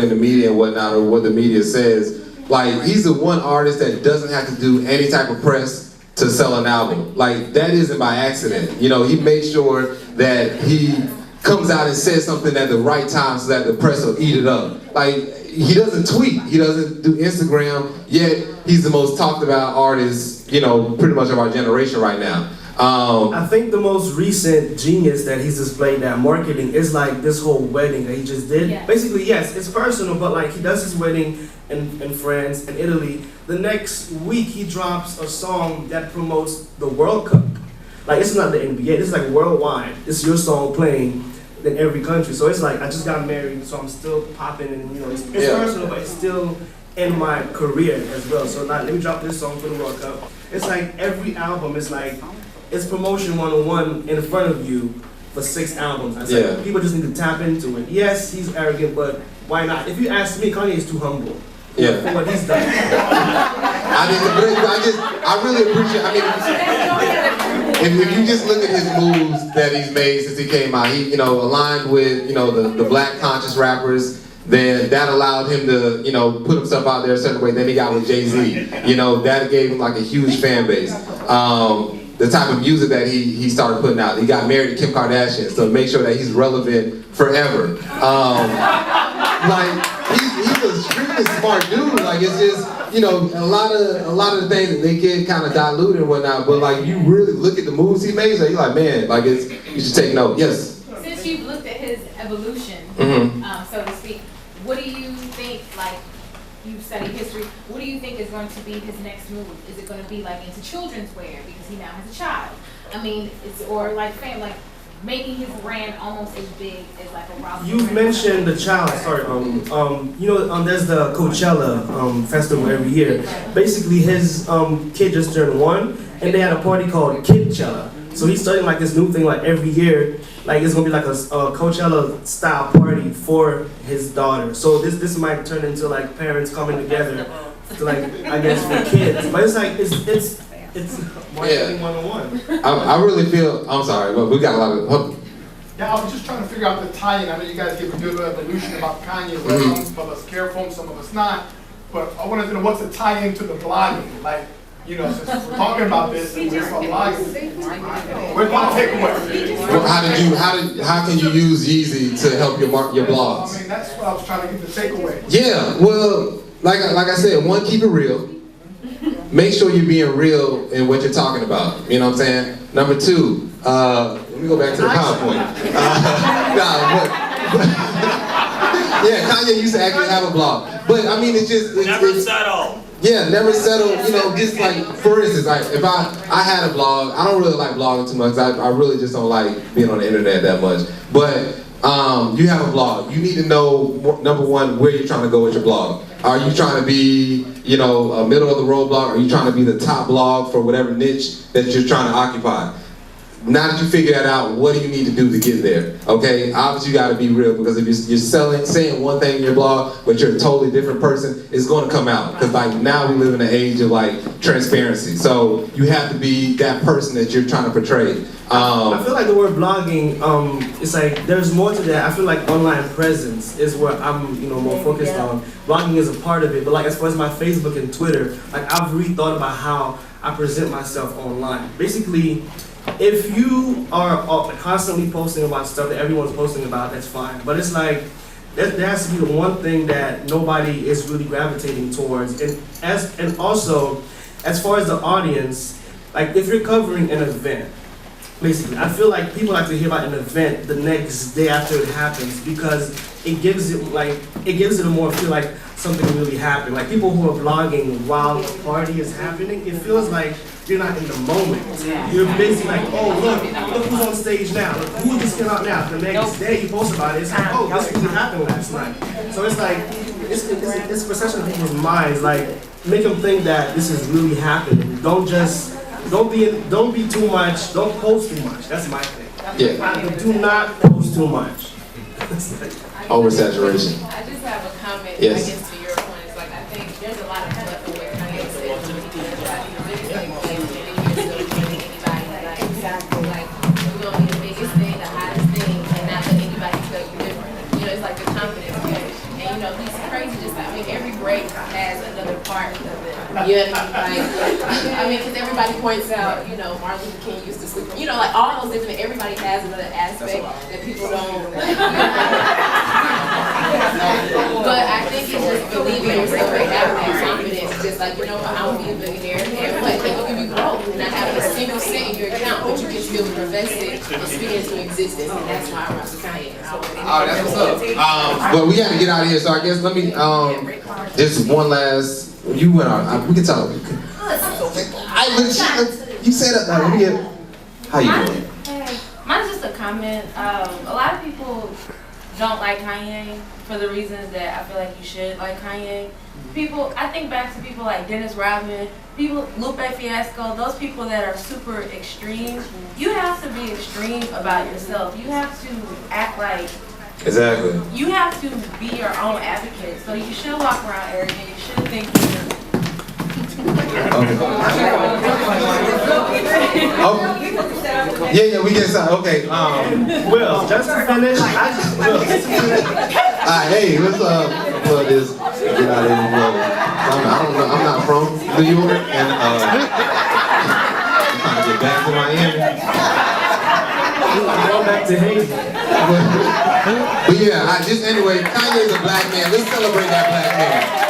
in the media and whatnot, or what the media says, like, he's the one artist that doesn't have to do any type of press to sell an album. Like, that isn't by accident. You know, he made sure that he comes out and says something at the right time so that the press will eat it up. Like, he doesn't tweet, he doesn't do Instagram, yet he's the most talked about artist, you know, pretty much of our generation right now. I think the most recent genius that he's displayed that marketing is like this whole wedding that he just did. Yeah. Basically, yes, it's personal, but like he does his wedding in France and Italy. The next week he drops a song that promotes the World Cup. Like, it's not the NBA, this is like worldwide. It's your song playing in every country. So it's like, I just got married, so I'm still popping, and you know, it's personal, but it's still in my career as well. So now, let me drop this song for the World Cup. It's like every album is like, it's promotion 101 in front of you for 6 albums. I said, people just need to tap into it. Yes, he's arrogant, but why not? If you ask me, Kanye is too humble. Yeah. For what he's done. I really appreciate, if you just look at his moves that he's made since he came out, he, you know, aligned with, you know, the black conscious rappers, then that allowed him to, you know, put himself out there a certain way. Then he got with Jay-Z. You know, that gave him like a huge fan base. The type of music that he started putting out. He got married to Kim Kardashian, so make sure that he's relevant forever. Like, he's a extremely smart dude. Like, it's just, you know, a lot of the things that they get kind of diluted and whatnot, but like, you really look at the moves he makes, so you're like, man, like, you should take note. Yes? Since you've looked at his evolution, so to speak, what do you think, like, you study history, what do you think is going to be his next move? Is it going to be like into children's wear because he now has a child? I mean, or like making his brand almost as big as like a rock. You've mentioned the child. Sorry. You know, there's the Coachella festival every year. Basically, his kid just turned 1, and they had a party called Kidchella. So he's starting like this new thing like every year. Like, it's gonna be like a Coachella style party for his daughter. So this might turn into like parents coming together to, like, I guess, for kids. But it's like it's marketing 101. I really feel, I'm sorry, but we got a lot of. Yeah, I was just trying to figure out the tie-in. I know you guys give a good evolution about Kanye West. Some of us care for him, some of us not. But I wanted to know what's the tie-in to the blogging, like. You know, since we're talking about this, and we're blogging, where's my takeaway? Well, how can you use Yeezy to help your blogs? I mean, that's what I was trying to get the takeaway. Yeah, well, like I said, one, keep it real. Make sure you're being real in what you're talking about. You know what I'm saying? Number 2, let me go back to the PowerPoint. Yeah, Kanye used to actually have a blog, but I mean, it's never settle. Yeah, never settle. You know, just like, for instance, like if I had a blog, I don't really like blogging too much. I really just don't like being on the internet that much. But you have a blog. You need to know, number 1, where you're trying to go with your blog. Are you trying to be, you know, a middle of the road blog? Are you trying to be the top blog for whatever niche that you're trying to occupy? Now that you figure that out, what do you need to do to get there? Okay, obviously you got to be real, because if you're saying one thing in your blog, but you're a totally different person, it's going to come out. Because like now we live in an age of like transparency, so you have to be that person that you're trying to portray. I feel like the word blogging, it's like there's more to that. I feel like online presence is what I'm, you know, more focused on. Blogging is a part of it, but like as far as my Facebook and Twitter, like I've really thought about how I present myself online. Basically, if you are constantly posting about stuff that everyone's posting about, that's fine. But it's like, there has to be the one thing that nobody is really gravitating towards. And also, as far as the audience, like if you're covering an event, basically, I feel like people like to hear about an event the next day after it happens, because it gives it a more feel like something really happened. Like people who are blogging while a party is happening, it feels like you're not in the moment. You're busy like, oh look who's on stage now. Look who just came out now. The next day you post about it, it's like, oh, this really happened last night. So it's like it's perception of people's minds. Like make them think that this is really happening. Don't be too much. Don't post too much. That's my thing. Yeah. Do not post too much. Oversaturation. I just have a comment. Yes. I guess to your point, it's like I think there's a lot of stuff where Kanye said like you're gonna be the biggest thing, the hottest thing, and not let anybody tell you different. You know, it's like the confidence thing. And you know, he it's crazy just I mean, every break has another part of it. Yeah, I mean, because everybody points out, you know, Martin Luther King used to sleep, you know, like all those different, everybody has another aspect that people don't. But I think it's just believing in yourself and having that confidence. Just like, you know what, I want to be a billionaire. And what? People can be broke and not having a single cent in your account, but you can still invest it and speak it into existence. And that's why I rock with Kanye. Oh, that's what's up. But we got to get out of here, so I guess let me, just one last, you went on, we can talk. You said it, let me get, how you doing? Mine's just a comment. A lot of people don't like Kanye for the reasons that I feel like you should like Kanye. People, I think back to people like Dennis Rodman, people, Lupe Fiasco, those people that are super extreme. You have to be extreme about yourself. You have to act like, Exactly. you have to be your own advocate. So you should walk around arrogant. You should think you're Yeah, we get some. Okay. Will, just to finish, Hey, let's plug this. Get out of here. I'm not from New York, and I'm trying to get back to Miami. going back to Haiti. But yeah, just anyway, Kanye's a black man. Let's celebrate that black man.